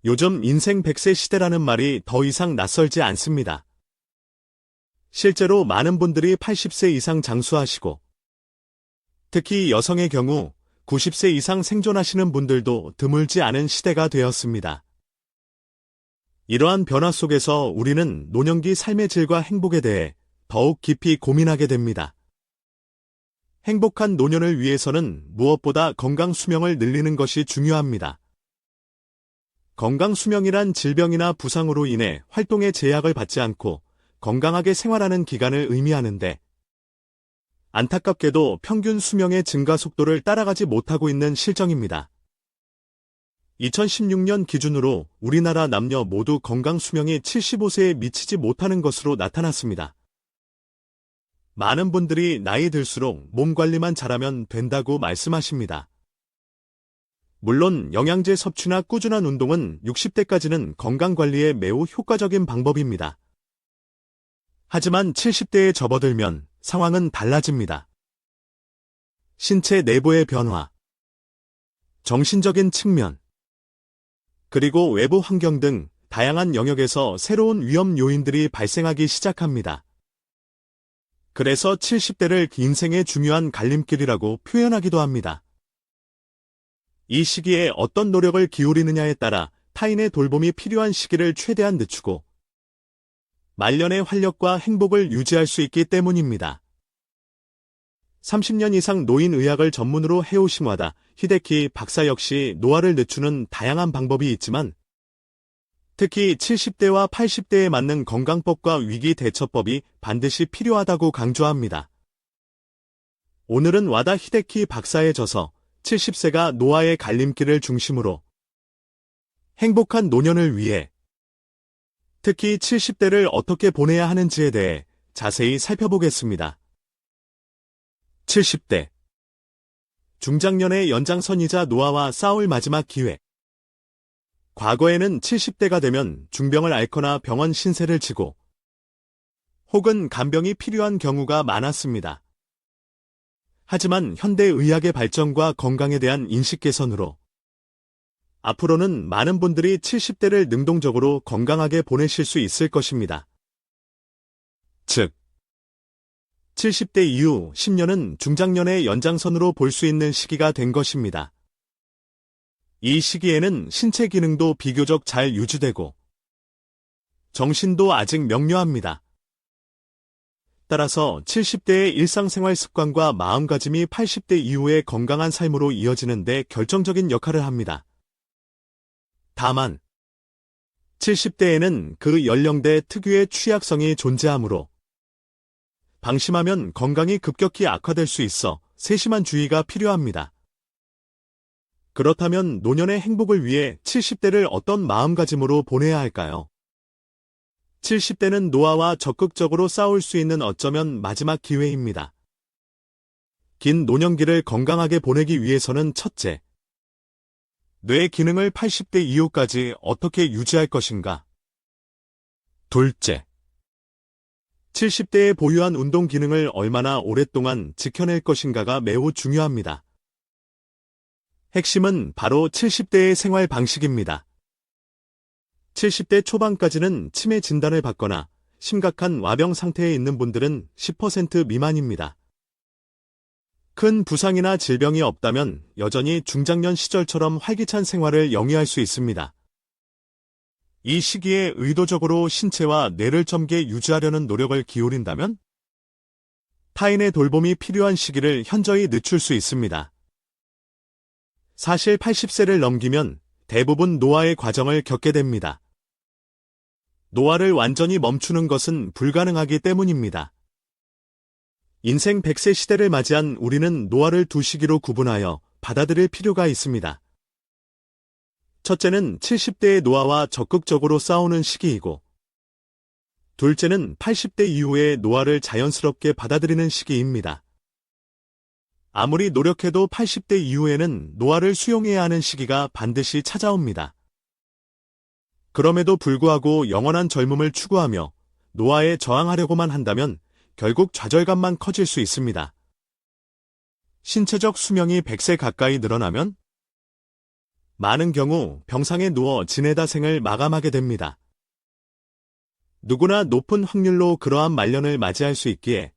요즘 인생 100세 시대라는 말이 더 이상 낯설지 않습니다. 실제로 많은 분들이 80세 이상 장수하시고, 특히 여성의 경우 90세 이상 생존하시는 분들도 드물지 않은 시대가 되었습니다. 이러한 변화 속에서 우리는 노년기 삶의 질과 행복에 대해 더욱 깊이 고민하게 됩니다. 행복한 노년을 위해서는 무엇보다 건강 수명을 늘리는 것이 중요합니다. 건강 수명이란 질병이나 부상으로 인해 활동에 제약을 받지 않고 건강하게 생활하는 기간을 의미하는데, 안타깝게도 평균 수명의 증가 속도를 따라가지 못하고 있는 실정입니다. 2016년 기준으로 우리나라 남녀 모두 건강 수명이 75세에 미치지 못하는 것으로 나타났습니다. 많은 분들이 나이 들수록 몸 관리만 잘하면 된다고 말씀하십니다. 물론 영양제 섭취나 꾸준한 운동은 60대까지는 건강관리에 매우 효과적인 방법입니다. 하지만 70대에 접어들면 상황은 달라집니다. 신체 내부의 변화, 정신적인 측면, 그리고 외부 환경 등 다양한 영역에서 새로운 위험 요인들이 발생하기 시작합니다. 그래서 70대를 인생의 중요한 갈림길이라고 표현하기도 합니다. 이 시기에 어떤 노력을 기울이느냐에 따라 타인의 돌봄이 필요한 시기를 최대한 늦추고 말년의 활력과 행복을 유지할 수 있기 때문입니다. 30년 이상 노인의학을 전문으로 해오신 와다 히데키 박사 역시 노화를 늦추는 다양한 방법이 있지만, 특히 70대와 80대에 맞는 건강법과 위기 대처법이 반드시 필요하다고 강조합니다. 오늘은 와다 히데키 박사의 저서 70세가 노화의 갈림길을 중심으로 행복한 노년을 위해 특히 70대를 어떻게 보내야 하는지에 대해 자세히 살펴보겠습니다. 70대 중장년의 연장선이자 노화와 싸울 마지막 기회. 과거에는 70대가 되면 중병을 앓거나 병원 신세를 지고 혹은 간병이 필요한 경우가 많았습니다. 하지만 현대의학의 발전과 건강에 대한 인식 개선으로 앞으로는 많은 분들이 70대를 능동적으로 건강하게 보내실 수 있을 것입니다. 즉, 70대 이후 10년은 중장년의 연장선으로 볼 수 있는 시기가 된 것입니다. 이 시기에는 신체 기능도 비교적 잘 유지되고 정신도 아직 명료합니다. 따라서 70대의 일상생활 습관과 마음가짐이 80대 이후의 건강한 삶으로 이어지는 데 결정적인 역할을 합니다. 다만 70대에는 그 연령대 특유의 취약성이 존재하므로 방심하면 건강이 급격히 악화될 수 있어 세심한 주의가 필요합니다. 그렇다면 노년의 행복을 위해 70대를 어떤 마음가짐으로 보내야 할까요? 70대는 노화와 적극적으로 싸울 수 있는 어쩌면 마지막 기회입니다. 긴 노년기를 건강하게 보내기 위해서는 첫째, 뇌 기능을 80대 이후까지 어떻게 유지할 것인가? 둘째, 70대에 보유한 운동 기능을 얼마나 오랫동안 지켜낼 것인가가 매우 중요합니다. 핵심은 바로 70대의 생활 방식입니다. 70대 초반까지는 치매 진단을 받거나 심각한 와병 상태에 있는 분들은 10% 미만입니다. 큰 부상이나 질병이 없다면 여전히 중장년 시절처럼 활기찬 생활을 영위할 수 있습니다. 이 시기에 의도적으로 신체와 뇌를 젊게 유지하려는 노력을 기울인다면 타인의 돌봄이 필요한 시기를 현저히 늦출 수 있습니다. 사실 80세를 넘기면 대부분 노화의 과정을 겪게 됩니다. 노화를 완전히 멈추는 것은 불가능하기 때문입니다. 인생 100세 시대를 맞이한 우리는 노화를 두 시기로 구분하여 받아들일 필요가 있습니다. 첫째는 70대의 노화와 적극적으로 싸우는 시기이고, 둘째는 80대 이후의 노화를 자연스럽게 받아들이는 시기입니다. 아무리 노력해도 80대 이후에는 노화를 수용해야 하는 시기가 반드시 찾아옵니다. 그럼에도 불구하고 영원한 젊음을 추구하며 노화에 저항하려고만 한다면 결국 좌절감만 커질 수 있습니다. 신체적 수명이 100세 가까이 늘어나면 많은 경우 병상에 누워 지내다 생을 마감하게 됩니다. 누구나 높은 확률로 그러한 말년을 맞이할 수 있기에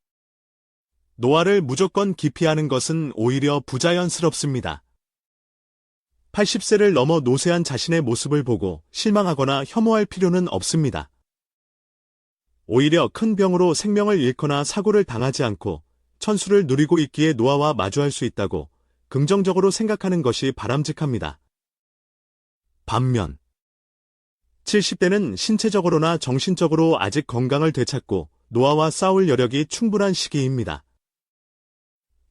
노화를 무조건 기피하는 것은 오히려 부자연스럽습니다. 80세를 넘어 노쇠한 자신의 모습을 보고 실망하거나 혐오할 필요는 없습니다. 오히려 큰 병으로 생명을 잃거나 사고를 당하지 않고 천수를 누리고 있기에 노화와 마주할 수 있다고 긍정적으로 생각하는 것이 바람직합니다. 반면 70대는 신체적으로나 정신적으로 아직 건강을 되찾고 노화와 싸울 여력이 충분한 시기입니다.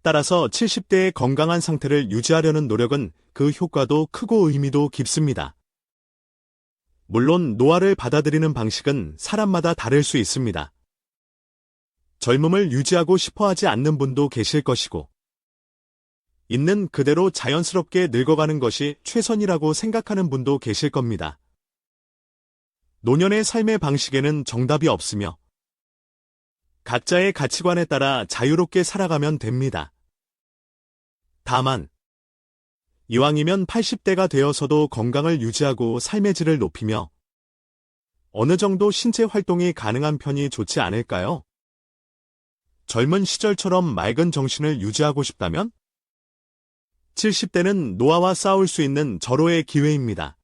따라서 70대의 건강한 상태를 유지하려는 노력은 그 효과도 크고 의미도 깊습니다. 물론 노화를 받아들이는 방식은 사람마다 다를 수 있습니다. 젊음을 유지하고 싶어하지 않는 분도 계실 것이고, 있는 그대로 자연스럽게 늙어가는 것이 최선이라고 생각하는 분도 계실 겁니다. 노년의 삶의 방식에는 정답이 없으며, 각자의 가치관에 따라 자유롭게 살아가면 됩니다. 다만, 이왕이면 80대가 되어서도 건강을 유지하고 삶의 질을 높이며 어느 정도 신체 활동이 가능한 편이 좋지 않을까요? 젊은 시절처럼 맑은 정신을 유지하고 싶다면 70대는 노화와 싸울 수 있는 절호의 기회입니다.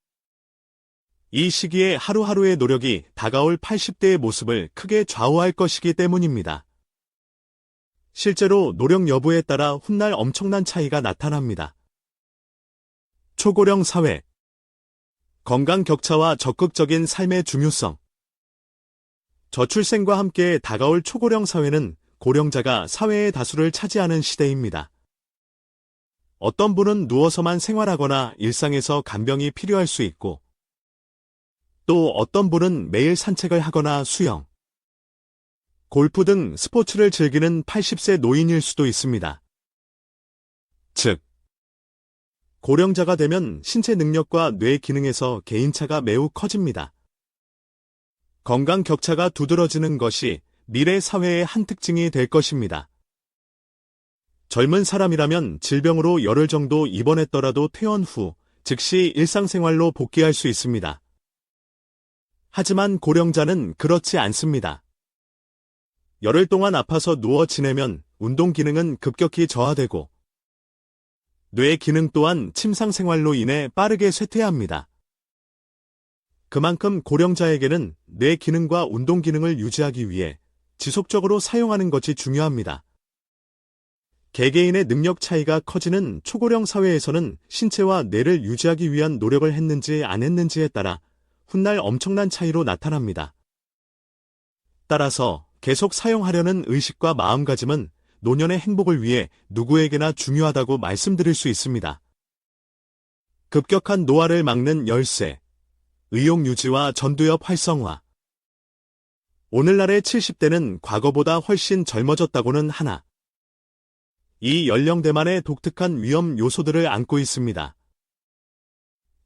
이 시기에 하루하루의 노력이 다가올 80대의 모습을 크게 좌우할 것이기 때문입니다. 실제로 노력 여부에 따라 훗날 엄청난 차이가 나타납니다. 초고령 사회, 건강 격차와 적극적인 삶의 중요성. 저출생과 함께 다가올 초고령 사회는 고령자가 사회의 다수를 차지하는 시대입니다. 어떤 분은 누워서만 생활하거나 일상에서 간병이 필요할 수 있고, 또 어떤 분은 매일 산책을 하거나 수영, 골프 등 스포츠를 즐기는 80세 노인일 수도 있습니다. 즉, 고령자가 되면 신체 능력과 뇌 기능에서 개인차가 매우 커집니다. 건강 격차가 두드러지는 것이 미래 사회의 한 특징이 될 것입니다. 젊은 사람이라면 질병으로 열흘 정도 입원했더라도 퇴원 후 즉시 일상생활로 복귀할 수 있습니다. 하지만 고령자는 그렇지 않습니다. 열흘 동안 아파서 누워 지내면 운동 기능은 급격히 저하되고 뇌 기능 또한 침상 생활로 인해 빠르게 쇠퇴합니다. 그만큼 고령자에게는 뇌 기능과 운동 기능을 유지하기 위해 지속적으로 사용하는 것이 중요합니다. 개개인의 능력 차이가 커지는 초고령 사회에서는 신체와 뇌를 유지하기 위한 노력을 했는지 안 했는지에 따라 훗날 엄청난 차이로 나타납니다. 따라서 계속 사용하려는 의식과 마음가짐은 노년의 행복을 위해 누구에게나 중요하다고 말씀드릴 수 있습니다. 급격한 노화를 막는 열쇠, 의욕 유지와 전두엽 활성화. 오늘날의 70대는 과거보다 훨씬 젊어졌다고는 하나, 이 연령대만의 독특한 위험 요소들을 안고 있습니다.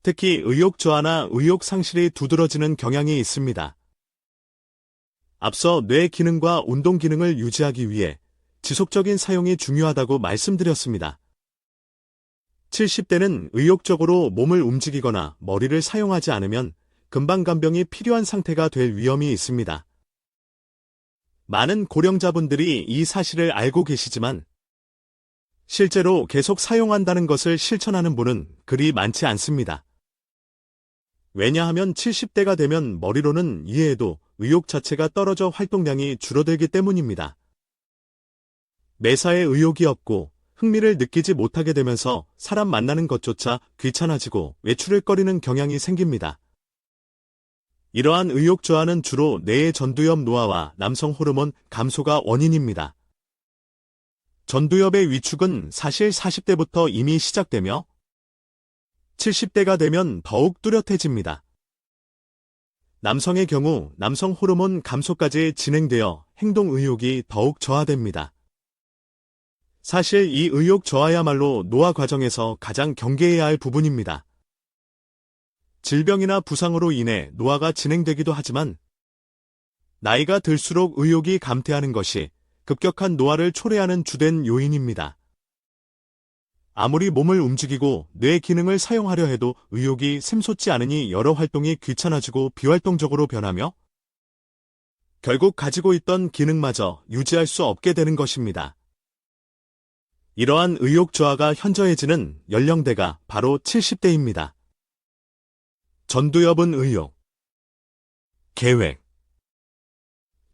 특히 의욕 저하나 의욕 상실이 두드러지는 경향이 있습니다. 앞서 뇌 기능과 운동 기능을 유지하기 위해 지속적인 사용이 중요하다고 말씀드렸습니다. 70대는 의욕적으로 몸을 움직이거나 머리를 사용하지 않으면 금방 간병이 필요한 상태가 될 위험이 있습니다. 많은 고령자분들이 이 사실을 알고 계시지만 실제로 계속 사용한다는 것을 실천하는 분은 그리 많지 않습니다. 왜냐하면 70대가 되면 머리로는 이해해도 의욕 자체가 떨어져 활동량이 줄어들기 때문입니다. 매사에 의욕이 없고 흥미를 느끼지 못하게 되면서 사람 만나는 것조차 귀찮아지고 외출을 꺼리는 경향이 생깁니다. 이러한 의욕 저하는 주로 뇌의 전두엽 노화와 남성 호르몬 감소가 원인입니다. 전두엽의 위축은 사실 40대부터 이미 시작되며 70대가 되면 더욱 뚜렷해집니다. 남성의 경우 남성 호르몬 감소까지 진행되어 행동 의욕이 더욱 저하됩니다. 사실 이 의욕 저하야말로 노화 과정에서 가장 경계해야 할 부분입니다. 질병이나 부상으로 인해 노화가 진행되기도 하지만 나이가 들수록 의욕이 감퇴하는 것이 급격한 노화를 초래하는 주된 요인입니다. 아무리 몸을 움직이고 뇌 기능을 사용하려 해도 의욕이 샘솟지 않으니 여러 활동이 귀찮아지고 비활동적으로 변하며 결국 가지고 있던 기능마저 유지할 수 없게 되는 것입니다. 이러한 의욕 저하가 현저해지는 연령대가 바로 70대입니다. 전두엽은 의욕, 계획,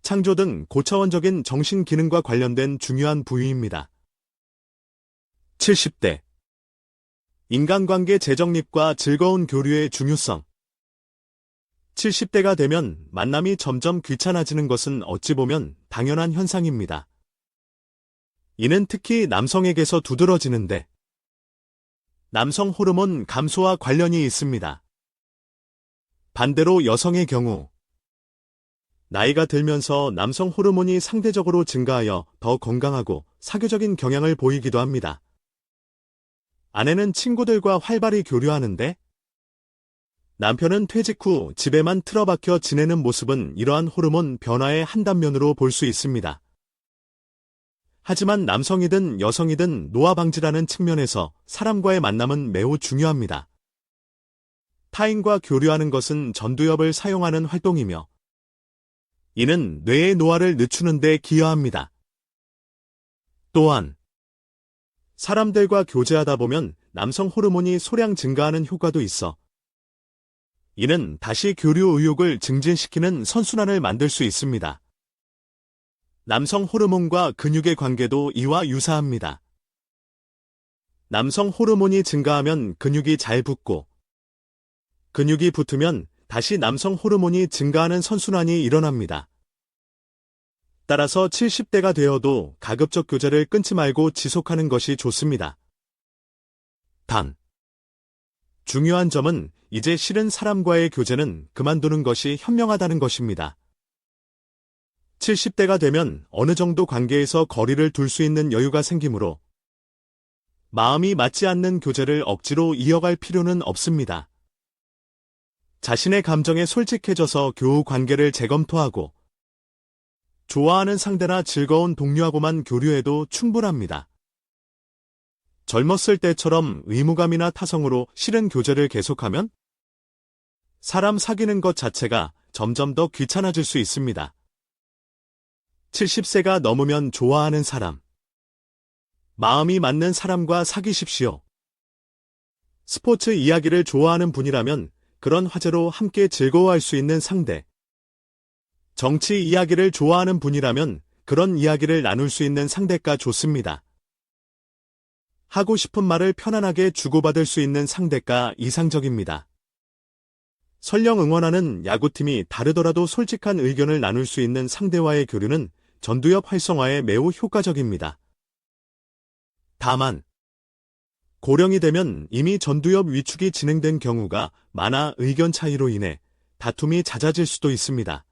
창조 등 고차원적인 정신 기능과 관련된 중요한 부위입니다. 70대 인간관계 재정립과 즐거운 교류의 중요성 70대가 되면 만남이 점점 귀찮아지는 것은 어찌 보면 당연한 현상입니다. 이는 특히 남성에게서 두드러지는데 남성 호르몬 감소와 관련이 있습니다. 반대로 여성의 경우 나이가 들면서 남성 호르몬이 상대적으로 증가하여 더 건강하고 사교적인 경향을 보이기도 합니다. 아내는 친구들과 활발히 교류하는데 남편은 퇴직 후 집에만 틀어박혀 지내는 모습은 이러한 호르몬 변화의 한 단면으로 볼 수 있습니다. 하지만 남성이든 여성이든 노화 방지라는 측면에서 사람과의 만남은 매우 중요합니다. 타인과 교류하는 것은 전두엽을 사용하는 활동이며 이는 뇌의 노화를 늦추는 데 기여합니다. 또한 사람들과 교제하다 보면 남성 호르몬이 소량 증가하는 효과도 있어 이는 다시 교류 의욕을 증진시키는 선순환을 만들 수 있습니다. 남성 호르몬과 근육의 관계도 이와 유사합니다. 남성 호르몬이 증가하면 근육이 잘 붙고 근육이 붙으면 다시 남성 호르몬이 증가하는 선순환이 일어납니다. 따라서 70대가 되어도 가급적 교제를 끊지 말고 지속하는 것이 좋습니다. 단, 중요한 점은 이제 싫은 사람과의 교제는 그만두는 것이 현명하다는 것입니다. 70대가 되면 어느 정도 관계에서 거리를 둘 수 있는 여유가 생기므로 마음이 맞지 않는 교제를 억지로 이어갈 필요는 없습니다. 자신의 감정에 솔직해져서 교우 관계를 재검토하고 좋아하는 상대나 즐거운 동료하고만 교류해도 충분합니다. 젊었을 때처럼 의무감이나 타성으로 싫은 교제를 계속하면 사람 사귀는 것 자체가 점점 더 귀찮아질 수 있습니다. 70세가 넘으면 좋아하는 사람, 마음이 맞는 사람과 사귀십시오. 스포츠 이야기를 좋아하는 분이라면 그런 화제로 함께 즐거워할 수 있는 상대, 정치 이야기를 좋아하는 분이라면 그런 이야기를 나눌 수 있는 상대가 좋습니다. 하고 싶은 말을 편안하게 주고받을 수 있는 상대가 이상적입니다. 설령 응원하는 야구팀이 다르더라도 솔직한 의견을 나눌 수 있는 상대와의 교류는 전두엽 활성화에 매우 효과적입니다. 다만 고령이 되면 이미 전두엽 위축이 진행된 경우가 많아 의견 차이로 인해 다툼이 잦아질 수도 있습니다.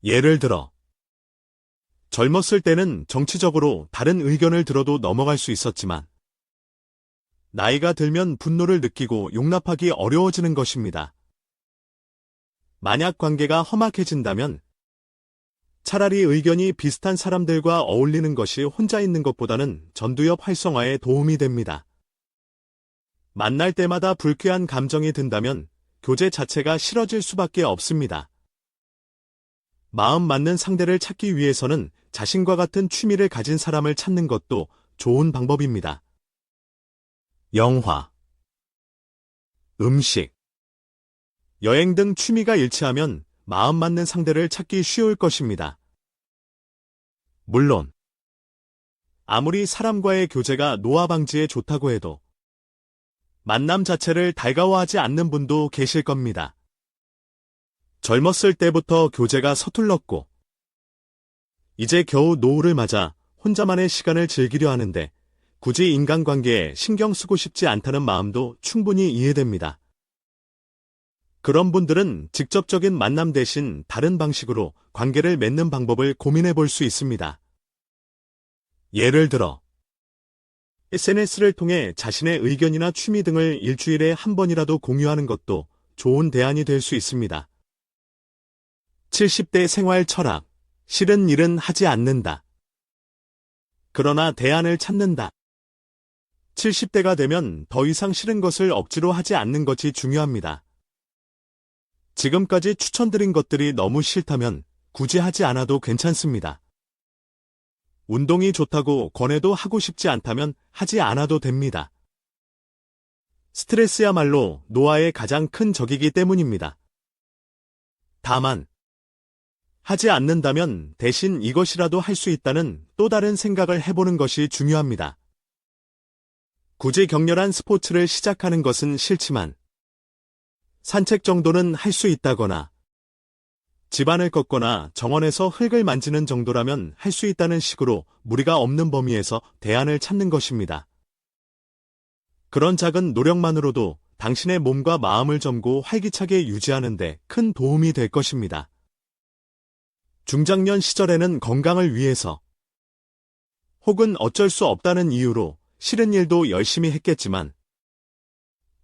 예를 들어 젊었을 때는 정치적으로 다른 의견을 들어도 넘어갈 수 있었지만 나이가 들면 분노를 느끼고 용납하기 어려워지는 것입니다. 만약 관계가 험악해진다면 차라리 의견이 비슷한 사람들과 어울리는 것이 혼자 있는 것보다는 전두엽 활성화에 도움이 됩니다. 만날 때마다 불쾌한 감정이 든다면 교제 자체가 싫어질 수밖에 없습니다. 마음 맞는 상대를 찾기 위해서는 자신과 같은 취미를 가진 사람을 찾는 것도 좋은 방법입니다. 영화, 음식, 여행 등 취미가 일치하면 마음 맞는 상대를 찾기 쉬울 것입니다. 물론 아무리 사람과의 교제가 노화 방지에 좋다고 해도 만남 자체를 달가워하지 않는 분도 계실 겁니다. 젊었을 때부터 교제가 서툴렀고 이제 겨우 노후를 맞아 혼자만의 시간을 즐기려 하는데 굳이 인간관계에 신경 쓰고 싶지 않다는 마음도 충분히 이해됩니다. 그런 분들은 직접적인 만남 대신 다른 방식으로 관계를 맺는 방법을 고민해 볼 수 있습니다. 예를 들어 SNS를 통해 자신의 의견이나 취미 등을 일주일에 한 번이라도 공유하는 것도 좋은 대안이 될 수 있습니다. 70대 생활 철학, 싫은 일은 하지 않는다. 그러나 대안을 찾는다. 70대가 되면 더 이상 싫은 것을 억지로 하지 않는 것이 중요합니다. 지금까지 추천드린 것들이 너무 싫다면 굳이 하지 않아도 괜찮습니다. 운동이 좋다고 권해도 하고 싶지 않다면 하지 않아도 됩니다. 스트레스야말로 노화의 가장 큰 적이기 때문입니다. 다만, 하지 않는다면 대신 이것이라도 할 수 있다는 또 다른 생각을 해보는 것이 중요합니다. 굳이 격렬한 스포츠를 시작하는 것은 싫지만, 산책 정도는 할 수 있다거나, 집안을 걷거나 정원에서 흙을 만지는 정도라면 할 수 있다는 식으로 무리가 없는 범위에서 대안을 찾는 것입니다. 그런 작은 노력만으로도 당신의 몸과 마음을 젊고 활기차게 유지하는 데 큰 도움이 될 것입니다. 중장년 시절에는 건강을 위해서 혹은 어쩔 수 없다는 이유로 싫은 일도 열심히 했겠지만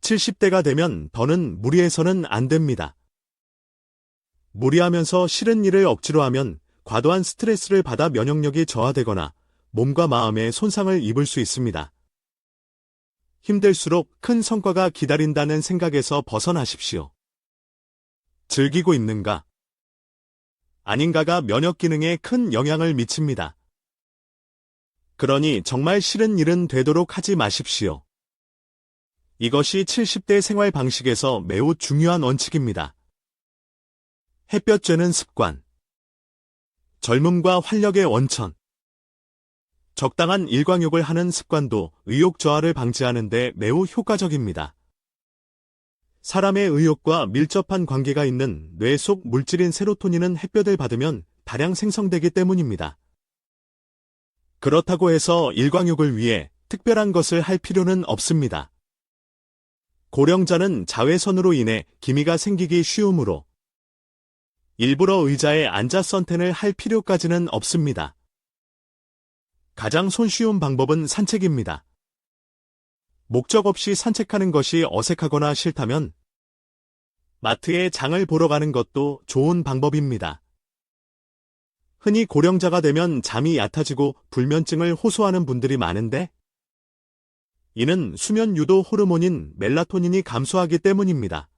70대가 되면 더는 무리해서는 안 됩니다. 무리하면서 싫은 일을 억지로 하면 과도한 스트레스를 받아 면역력이 저하되거나 몸과 마음에 손상을 입을 수 있습니다. 힘들수록 큰 성과가 기다린다는 생각에서 벗어나십시오. 즐기고 있는가? 아닌가가 면역 기능에 큰 영향을 미칩니다. 그러니 정말 싫은 일은 되도록 하지 마십시오. 이것이 70대 생활 방식에서 매우 중요한 원칙입니다. 햇볕 쬐는 습관. 젊음과 활력의 원천. 적당한 일광욕을 하는 습관도 의욕 저하를 방지하는 데 매우 효과적입니다. 사람의 의욕과 밀접한 관계가 있는 뇌 속 물질인 세로토닌은 햇볕을 받으면 다량 생성되기 때문입니다. 그렇다고 해서 일광욕을 위해 특별한 것을 할 필요는 없습니다. 고령자는 자외선으로 인해 기미가 생기기 쉬우므로 일부러 의자에 앉아 선탠을 할 필요까지는 없습니다. 가장 손쉬운 방법은 산책입니다. 목적 없이 산책하는 것이 어색하거나 싫다면 마트에 장을 보러 가는 것도 좋은 방법입니다. 흔히 고령자가 되면 잠이 얕아지고 불면증을 호소하는 분들이 많은데 이는 수면 유도 호르몬인 멜라토닌이 감소하기 때문입니다.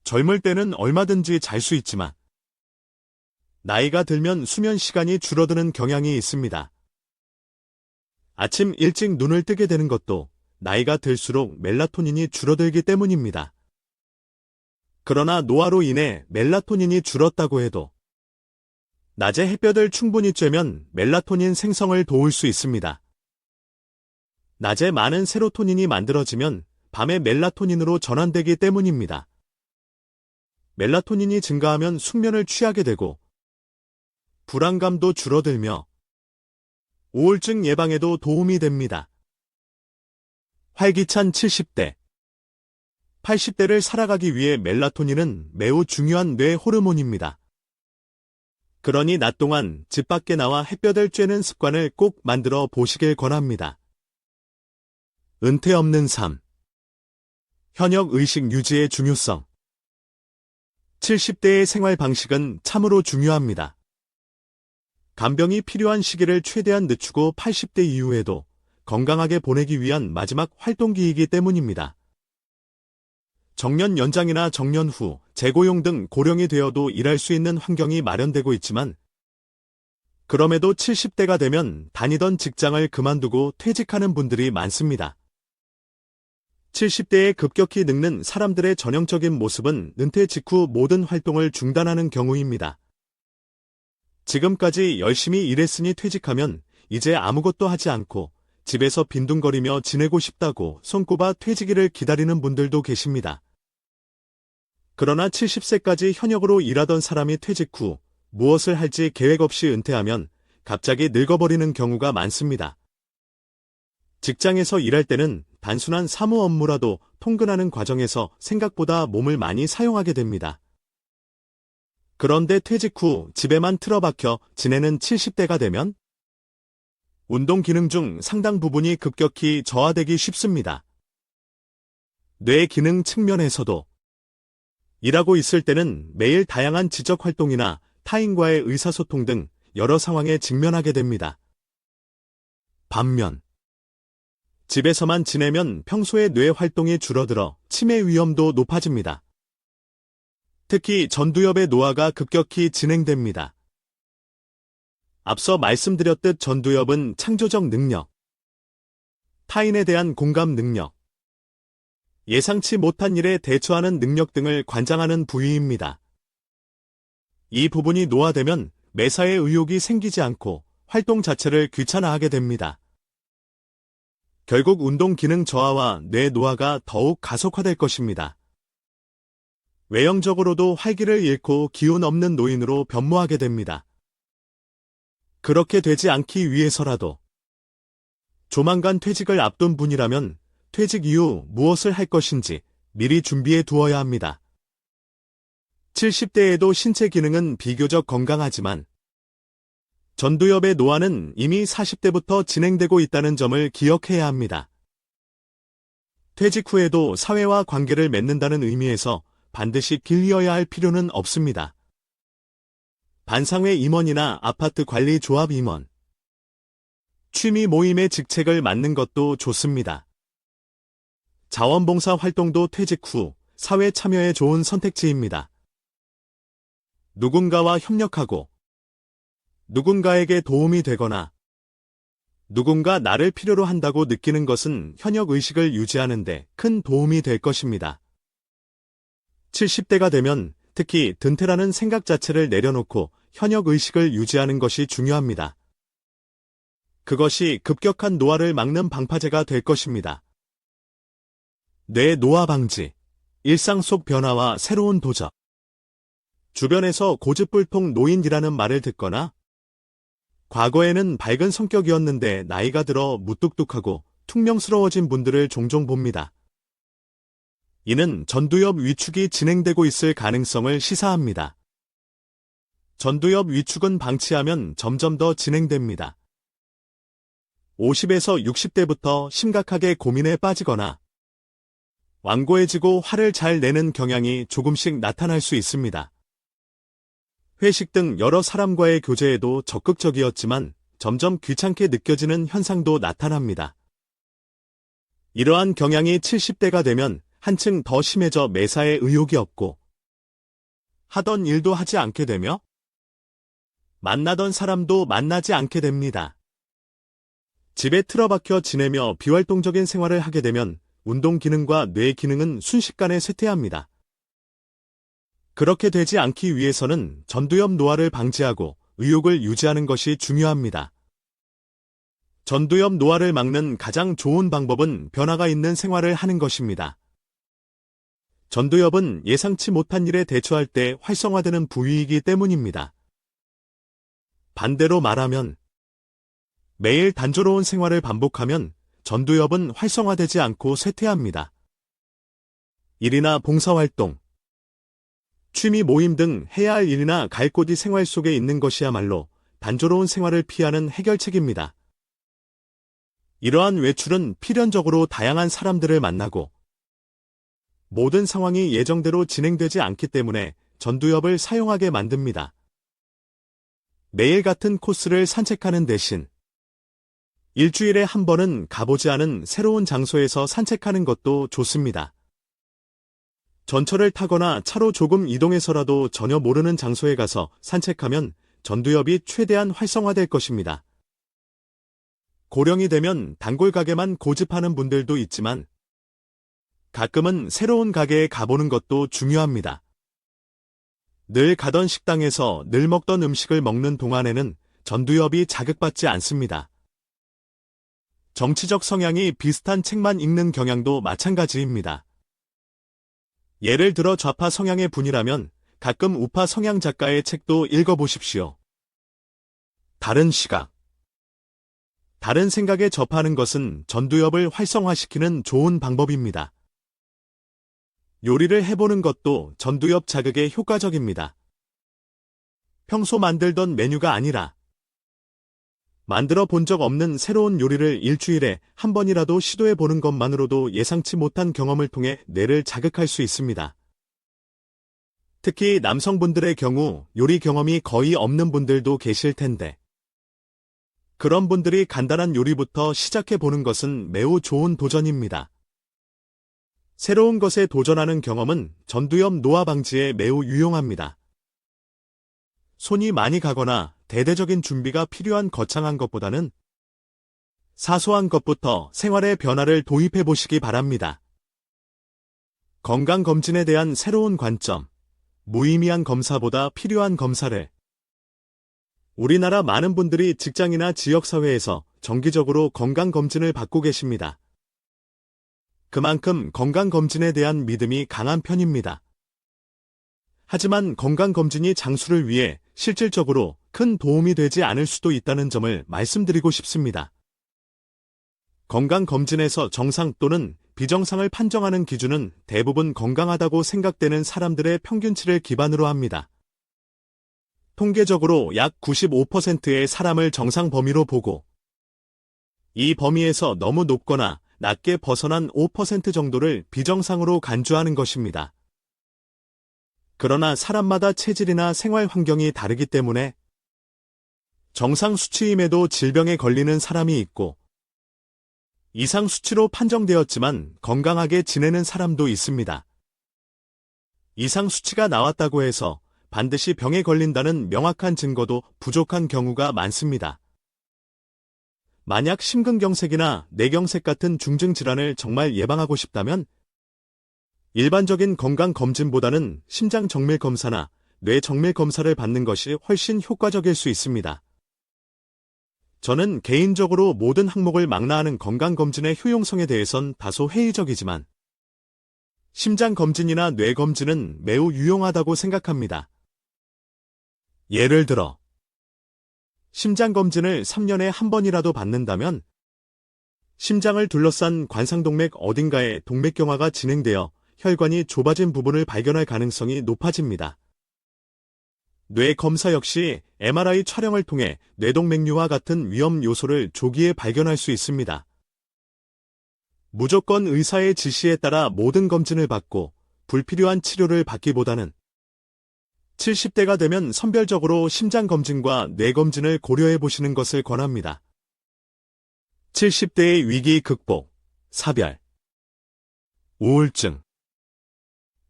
젊을 때는 얼마든지 잘 수 있지만 나이가 들면 수면 시간이 줄어드는 경향이 있습니다. 아침 일찍 눈을 뜨게 되는 것도 나이가 들수록 멜라토닌이 줄어들기 때문입니다. 그러나 노화로 인해 멜라토닌이 줄었다고 해도 낮에 햇볕을 충분히 쬐면 멜라토닌 생성을 도울 수 있습니다. 낮에 많은 세로토닌이 만들어지면 밤에 멜라토닌으로 전환되기 때문입니다. 멜라토닌이 증가하면 숙면을 취하게 되고 불안감도 줄어들며 우울증 예방에도 도움이 됩니다. 활기찬 70대, 80대를 살아가기 위해 멜라토닌은 매우 중요한 뇌 호르몬입니다. 그러니 낮 동안 집 밖에 나와 햇볕을 쬐는 습관을 꼭 만들어 보시길 권합니다. 은퇴 없는 삶. 현역 의식 유지의 중요성. 70대의 생활 방식은 참으로 중요합니다. 간병이 필요한 시기를 최대한 늦추고 80대 이후에도 건강하게 보내기 위한 마지막 활동기이기 때문입니다. 정년 연장이나 정년 후 재고용 등 고령이 되어도 일할 수 있는 환경이 마련되고 있지만 그럼에도 70대가 되면 다니던 직장을 그만두고 퇴직하는 분들이 많습니다. 70대에 급격히 늙는 사람들의 전형적인 모습은 은퇴 직후 모든 활동을 중단하는 경우입니다. 지금까지 열심히 일했으니 퇴직하면 이제 아무것도 하지 않고 집에서 빈둥거리며 지내고 싶다고 손꼽아 퇴직일을 기다리는 분들도 계십니다. 그러나 70세까지 현역으로 일하던 사람이 퇴직 후 무엇을 할지 계획 없이 은퇴하면 갑자기 늙어버리는 경우가 많습니다. 직장에서 일할 때는 단순한 사무 업무라도 통근하는 과정에서 생각보다 몸을 많이 사용하게 됩니다. 그런데 퇴직 후 집에만 틀어박혀 지내는 70대가 되면 운동 기능 중 상당 부분이 급격히 저하되기 쉽습니다. 뇌 기능 측면에서도 일하고 있을 때는 매일 다양한 지적 활동이나 타인과의 의사소통 등 여러 상황에 직면하게 됩니다. 반면 집에서만 지내면 평소에 뇌 활동이 줄어들어 치매 위험도 높아집니다. 특히 전두엽의 노화가 급격히 진행됩니다. 앞서 말씀드렸듯 전두엽은 창조적 능력, 타인에 대한 공감 능력, 예상치 못한 일에 대처하는 능력 등을 관장하는 부위입니다. 이 부분이 노화되면 매사에 의욕이 생기지 않고 활동 자체를 귀찮아하게 됩니다. 결국 운동 기능 저하와 뇌 노화가 더욱 가속화될 것입니다. 외형적으로도 활기를 잃고 기운 없는 노인으로 변모하게 됩니다. 그렇게 되지 않기 위해서라도 조만간 퇴직을 앞둔 분이라면 퇴직 이후 무엇을 할 것인지 미리 준비해 두어야 합니다. 70대에도 신체 기능은 비교적 건강하지만 전두엽의 노화는 이미 40대부터 진행되고 있다는 점을 기억해야 합니다. 퇴직 후에도 사회와 관계를 맺는다는 의미에서 반드시 길리어야 할 필요는 없습니다. 반상회 임원이나 아파트 관리 조합 임원, 취미 모임의 직책을 맡는 것도 좋습니다. 자원봉사 활동도 퇴직 후 사회 참여에 좋은 선택지입니다. 누군가와 협력하고 누군가에게 도움이 되거나 누군가 나를 필요로 한다고 느끼는 것은 현역 의식을 유지하는 데 큰 도움이 될 것입니다. 70대가 되면 특히 든태라는 생각 자체를 내려놓고 현역 의식을 유지하는 것이 중요합니다. 그것이 급격한 노화를 막는 방파제가 될 것입니다. 뇌 노화 방지, 일상 속 변화와 새로운 도전. 주변에서 고집불통 노인이라는 말을 듣거나 과거에는 밝은 성격이었는데 나이가 들어 무뚝뚝하고 퉁명스러워진 분들을 종종 봅니다. 이는 전두엽 위축이 진행되고 있을 가능성을 시사합니다. 전두엽 위축은 방치하면 점점 더 진행됩니다. 50에서 60대부터 심각하게 고민에 빠지거나 완고해지고 화를 잘 내는 경향이 조금씩 나타날 수 있습니다. 회식 등 여러 사람과의 교제에도 적극적이었지만 점점 귀찮게 느껴지는 현상도 나타납니다. 이러한 경향이 70대가 되면 한층 더 심해져 매사에 의욕이 없고 하던 일도 하지 않게 되며 만나던 사람도 만나지 않게 됩니다. 집에 틀어박혀 지내며 비활동적인 생활을 하게 되면 운동 기능과 뇌 기능은 순식간에 쇠퇴합니다. 그렇게 되지 않기 위해서는 전두엽 노화를 방지하고 의욕을 유지하는 것이 중요합니다. 전두엽 노화를 막는 가장 좋은 방법은 변화가 있는 생활을 하는 것입니다. 전두엽은 예상치 못한 일에 대처할 때 활성화되는 부위이기 때문입니다. 반대로 말하면 매일 단조로운 생활을 반복하면 전두엽은 활성화되지 않고 쇠퇴합니다. 일이나 봉사활동, 취미 모임 등 해야 할 일이나 갈 곳이 생활 속에 있는 것이야말로 단조로운 생활을 피하는 해결책입니다. 이러한 외출은 필연적으로 다양한 사람들을 만나고 모든 상황이 예정대로 진행되지 않기 때문에 전두엽을 사용하게 만듭니다. 매일 같은 코스를 산책하는 대신 일주일에 한 번은 가보지 않은 새로운 장소에서 산책하는 것도 좋습니다. 전철을 타거나 차로 조금 이동해서라도 전혀 모르는 장소에 가서 산책하면 전두엽이 최대한 활성화될 것입니다. 고령이 되면 단골 가게만 고집하는 분들도 있지만 가끔은 새로운 가게에 가보는 것도 중요합니다. 늘 가던 식당에서 늘 먹던 음식을 먹는 동안에는 전두엽이 자극받지 않습니다. 정치적 성향이 비슷한 책만 읽는 경향도 마찬가지입니다. 예를 들어 좌파 성향의 분이라면 가끔 우파 성향 작가의 책도 읽어보십시오. 다른 시각, 다른 생각에 접하는 것은 전두엽을 활성화시키는 좋은 방법입니다. 요리를 해보는 것도 전두엽 자극에 효과적입니다. 평소 만들던 메뉴가 아니라 만들어 본 적 없는 새로운 요리를 일주일에 한 번이라도 시도해 보는 것만으로도 예상치 못한 경험을 통해 뇌를 자극할 수 있습니다. 특히 남성분들의 경우 요리 경험이 거의 없는 분들도 계실 텐데 그런 분들이 간단한 요리부터 시작해 보는 것은 매우 좋은 도전입니다. 새로운 것에 도전하는 경험은 전두엽 노화 방지에 매우 유용합니다. 손이 많이 가거나 대대적인 준비가 필요한 거창한 것보다는 사소한 것부터 생활의 변화를 도입해 보시기 바랍니다. 건강검진에 대한 새로운 관점, 무의미한 검사보다 필요한 검사를. 우리나라 많은 분들이 직장이나 지역사회에서 정기적으로 건강검진을 받고 계십니다. 그만큼 건강검진에 대한 믿음이 강한 편입니다. 하지만 건강검진이 장수를 위해 실질적으로 큰 도움이 되지 않을 수도 있다는 점을 말씀드리고 싶습니다. 건강검진에서 정상 또는 비정상을 판정하는 기준은 대부분 건강하다고 생각되는 사람들의 평균치를 기반으로 합니다. 통계적으로 약 95%의 사람을 정상 범위로 보고 이 범위에서 너무 높거나 낮게 벗어난 5% 정도를 비정상으로 간주하는 것입니다. 그러나 사람마다 체질이나 생활 환경이 다르기 때문에 정상 수치임에도 질병에 걸리는 사람이 있고 이상 수치로 판정되었지만 건강하게 지내는 사람도 있습니다. 이상 수치가 나왔다고 해서 반드시 병에 걸린다는 명확한 증거도 부족한 경우가 많습니다. 만약 심근경색이나 뇌경색 같은 중증 질환을 정말 예방하고 싶다면 일반적인 건강검진보다는 심장 정밀 검사나 뇌 정밀 검사를 받는 것이 훨씬 효과적일 수 있습니다. 저는 개인적으로 모든 항목을 망라하는 건강검진의 효용성에 대해선 다소 회의적이지만 심장검진이나 뇌검진은 매우 유용하다고 생각합니다. 예를 들어 심장검진을 3년에 한 번이라도 받는다면 심장을 둘러싼 관상동맥 어딘가에 동맥경화가 진행되어 혈관이 좁아진 부분을 발견할 가능성이 높아집니다. 뇌 검사 역시 MRI 촬영을 통해 뇌동맥류와 같은 위험 요소를 조기에 발견할 수 있습니다. 무조건 의사의 지시에 따라 모든 검진을 받고 불필요한 치료를 받기보다는 70대가 되면 선별적으로 심장검진과 뇌검진을 고려해 보시는 것을 권합니다. 70대의 위기 극복, 사별, 우울증,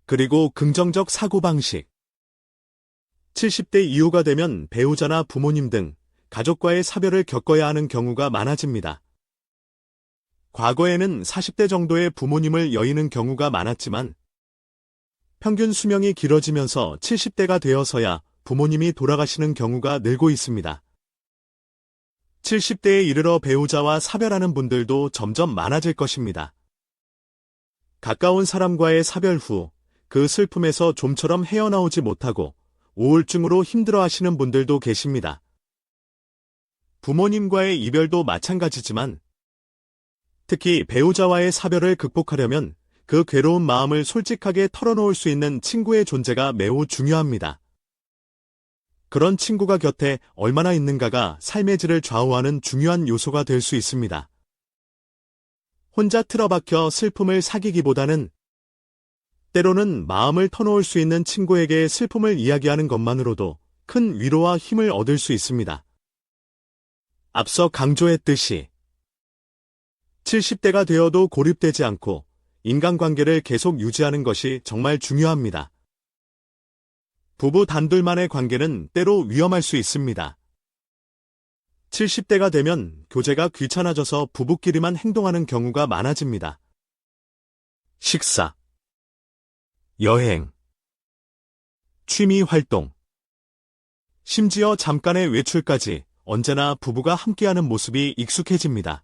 그리고 긍정적 사고방식. 70대 이후가 되면 배우자나 부모님 등 가족과의 사별을 겪어야 하는 경우가 많아집니다. 과거에는 40대 정도의 부모님을 여의는 경우가 많았지만 평균 수명이 길어지면서 70대가 되어서야 부모님이 돌아가시는 경우가 늘고 있습니다. 70대에 이르러 배우자와 사별하는 분들도 점점 많아질 것입니다. 가까운 사람과의 사별 후 그 슬픔에서 좀처럼 헤어나오지 못하고 우울증으로 힘들어하시는 분들도 계십니다. 부모님과의 이별도 마찬가지지만 특히 배우자와의 사별을 극복하려면 그 괴로운 마음을 솔직하게 털어놓을 수 있는 친구의 존재가 매우 중요합니다. 그런 친구가 곁에 얼마나 있는가가 삶의 질을 좌우하는 중요한 요소가 될 수 있습니다. 혼자 틀어박혀 슬픔을 사귀기보다는 때로는 마음을 터놓을 수 있는 친구에게 슬픔을 이야기하는 것만으로도 큰 위로와 힘을 얻을 수 있습니다. 앞서 강조했듯이 70대가 되어도 고립되지 않고 인간관계를 계속 유지하는 것이 정말 중요합니다. 부부 단둘만의 관계는 때로 위험할 수 있습니다. 70대가 되면 교제가 귀찮아져서 부부끼리만 행동하는 경우가 많아집니다. 식사, 여행, 취미 활동, 심지어 잠깐의 외출까지 언제나 부부가 함께하는 모습이 익숙해집니다.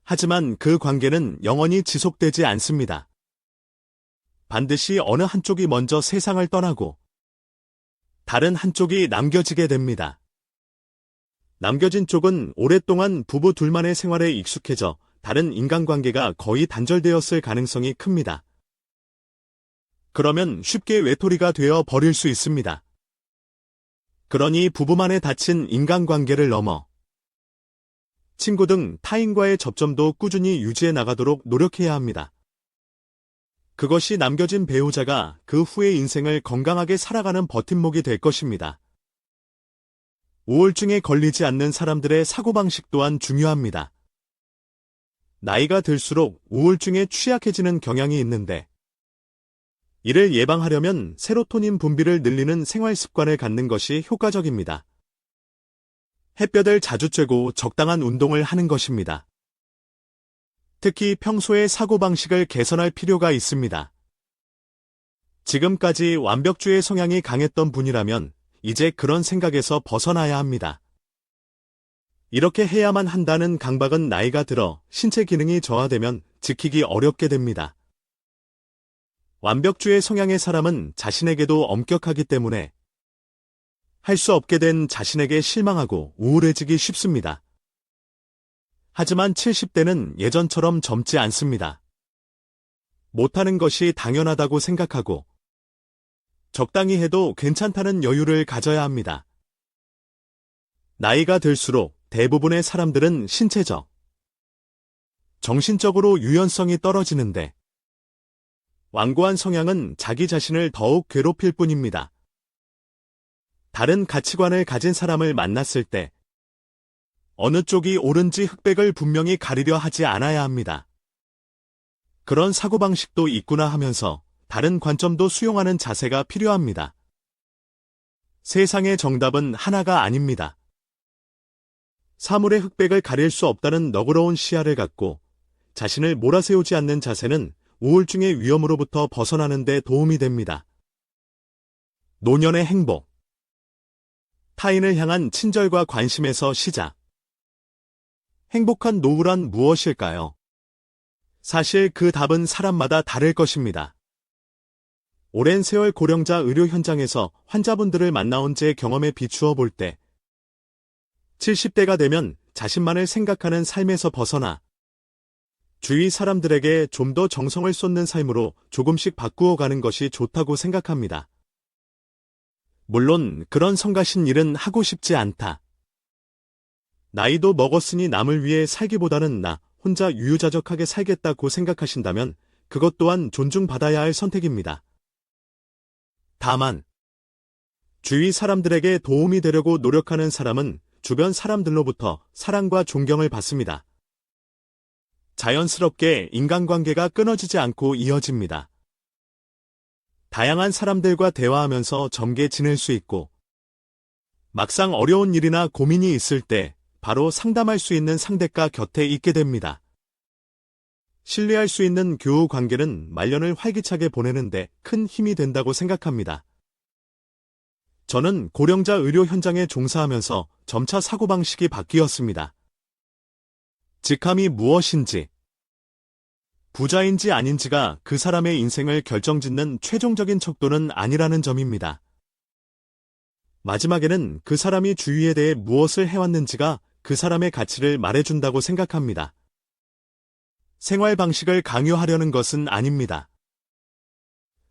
하지만 그 관계는 영원히 지속되지 않습니다. 반드시 어느 한쪽이 먼저 세상을 떠나고 다른 한쪽이 남겨지게 됩니다. 남겨진 쪽은 오랫동안 부부 둘만의 생활에 익숙해져 다른 인간관계가 거의 단절되었을 가능성이 큽니다. 그러면 쉽게 외톨이가 되어 버릴 수 있습니다. 그러니 부부만에 닫힌 인간관계를 넘어 친구 등 타인과의 접점도 꾸준히 유지해 나가도록 노력해야 합니다. 그것이 남겨진 배우자가 그 후의 인생을 건강하게 살아가는 버팀목이 될 것입니다. 우울증에 걸리지 않는 사람들의 사고방식 또한 중요합니다. 나이가 들수록 우울증에 취약해지는 경향이 있는데, 이를 예방하려면 세로토닌 분비를 늘리는 생활 습관을 갖는 것이 효과적입니다. 햇볕을 자주 쬐고 적당한 운동을 하는 것입니다. 특히 평소의 사고방식을 개선할 필요가 있습니다. 지금까지 완벽주의 성향이 강했던 분이라면 이제 그런 생각에서 벗어나야 합니다. 이렇게 해야만 한다는 강박은 나이가 들어 신체 기능이 저하되면 지키기 어렵게 됩니다. 완벽주의 성향의 사람은 자신에게도 엄격하기 때문에 할 수 없게 된 자신에게 실망하고 우울해지기 쉽습니다. 하지만 70대는 예전처럼 젊지 않습니다. 못하는 것이 당연하다고 생각하고 적당히 해도 괜찮다는 여유를 가져야 합니다. 나이가 들수록 대부분의 사람들은 신체적, 정신적으로 유연성이 떨어지는데 완고한 성향은 자기 자신을 더욱 괴롭힐 뿐입니다. 다른 가치관을 가진 사람을 만났을 때 어느 쪽이 옳은지 흑백을 분명히 가리려 하지 않아야 합니다. 그런 사고방식도 있구나 하면서 다른 관점도 수용하는 자세가 필요합니다. 세상의 정답은 하나가 아닙니다. 사물의 흑백을 가릴 수 없다는 너그러운 시야를 갖고 자신을 몰아세우지 않는 자세는 우울증의 위험으로부터 벗어나는 데 도움이 됩니다. 노년의 행복. 타인을 향한 친절과 관심에서 시작. 행복한 노후란 무엇일까요? 사실 그 답은 사람마다 다를 것입니다. 오랜 세월 고령자 의료 현장에서 환자분들을 만나온 제 경험에 비추어 볼 때 70대가 되면 자신만을 생각하는 삶에서 벗어나 주위 사람들에게 좀 더 정성을 쏟는 삶으로 조금씩 바꾸어 가는 것이 좋다고 생각합니다. 물론 그런 성가신 일은 하고 싶지 않다. 나이도 먹었으니 남을 위해 살기보다는 나 혼자 유유자적하게 살겠다고 생각하신다면 그것 또한 존중받아야 할 선택입니다. 다만 주위 사람들에게 도움이 되려고 노력하는 사람은 주변 사람들로부터 사랑과 존경을 받습니다. 자연스럽게 인간관계가 끊어지지 않고 이어집니다. 다양한 사람들과 대화하면서 젊게 지낼 수 있고 막상 어려운 일이나 고민이 있을 때 바로 상담할 수 있는 상대가 곁에 있게 됩니다. 신뢰할 수 있는 교우 관계는 말년을 활기차게 보내는데 큰 힘이 된다고 생각합니다. 저는 고령자 의료 현장에 종사하면서 점차 사고방식이 바뀌었습니다. 직함이 무엇인지, 부자인지 아닌지가 그 사람의 인생을 결정짓는 최종적인 척도는 아니라는 점입니다. 마지막에는 그 사람이 주위에 대해 무엇을 해왔는지가 그 사람의 가치를 말해준다고 생각합니다. 생활 방식을 강요하려는 것은 아닙니다.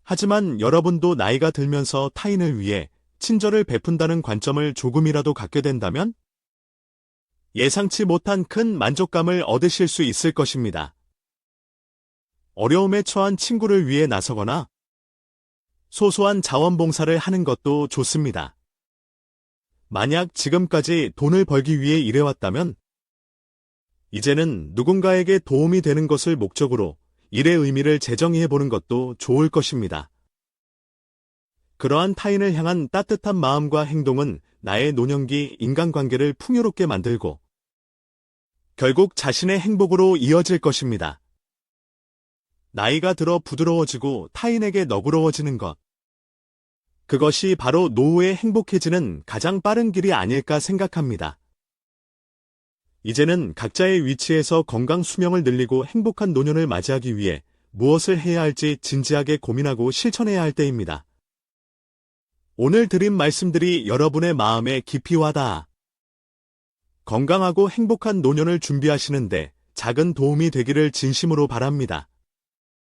하지만 여러분도 나이가 들면서 타인을 위해 친절을 베푼다는 관점을 조금이라도 갖게 된다면 예상치 못한 큰 만족감을 얻으실 수 있을 것입니다. 어려움에 처한 친구를 위해 나서거나 소소한 자원봉사를 하는 것도 좋습니다. 만약 지금까지 돈을 벌기 위해 일해왔다면 이제는 누군가에게 도움이 되는 것을 목적으로 일의 의미를 재정의해보는 것도 좋을 것입니다. 그러한 타인을 향한 따뜻한 마음과 행동은 나의 노년기 인간관계를 풍요롭게 만들고 결국 자신의 행복으로 이어질 것입니다. 나이가 들어 부드러워지고 타인에게 너그러워지는 것. 그것이 바로 노후에 행복해지는 가장 빠른 길이 아닐까 생각합니다. 이제는 각자의 위치에서 건강 수명을 늘리고 행복한 노년을 맞이하기 위해 무엇을 해야 할지 진지하게 고민하고 실천해야 할 때입니다. 오늘 드린 말씀들이 여러분의 마음에 깊이 와닿아 건강하고 행복한 노년을 준비하시는데 작은 도움이 되기를 진심으로 바랍니다.